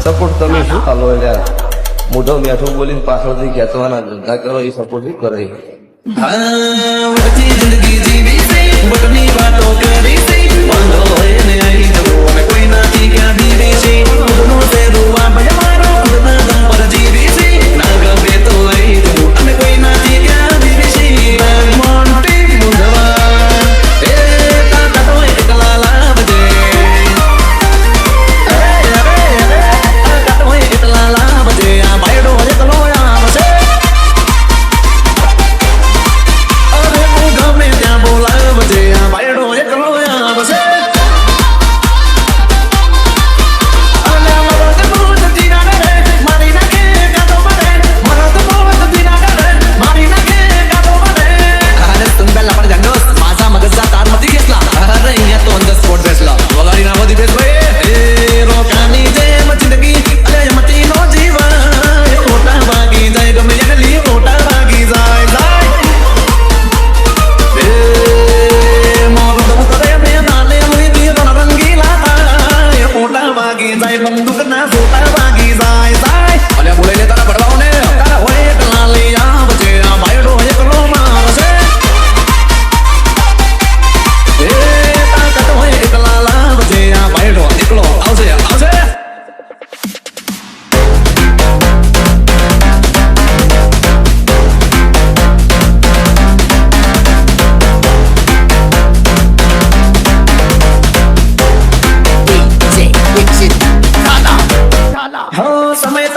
support તમે શું ચાલો એટલે મોઢો મેઠું બોલીને પાછળથી ખેંચવાના ધંધા કરો એ સપોર્ટ નહીં કરે જિંદગી જીવી છે બટની વાતો કરી છે વાંધો હોય ને અહીં જવું અને કોઈ નથી ક્યાં જીવી છે ખુદનો છે રૂવા ભય મારો ખુદના દમ પર જીવી છે ના ગમે તો અહીં જવું અને કોઈ નથી ક્યાં જીવી છે મોન્ટી મુંડવા એ કાકા તો એકલા લાવજે કાકા તો એકલા લાવજે આ બાયડો એકલો આવશે બોલાવજે આ બાયડો એકલો આવશે મારી નાખે કાતો મને મારા તો બહુ મારી નાખે કાતો મને અરે तुम પહેલા પણ જાણો माझा मगजचा तार मती घेतला अरे અહીંયા તો અંદર સ્પોટ બેસલા વગાડી નાખો દીપેશ ભાઈ એ રોકાની જેમ જિંદગી અરે મતી નો જીવાય મોટા ભાગી જાય ગમે એને લી મોટા ભાગી જાય બંદૂક ના સોટા વાગી જાય અને બોલે લે તારા પડવાઓને તારા હોય એકલા લઈ આવજે આ બાયડો એકલો મારશે એ તાકાત હોય એકલા લાવજે આ બાયડો એકલો આવશે આવશે સમય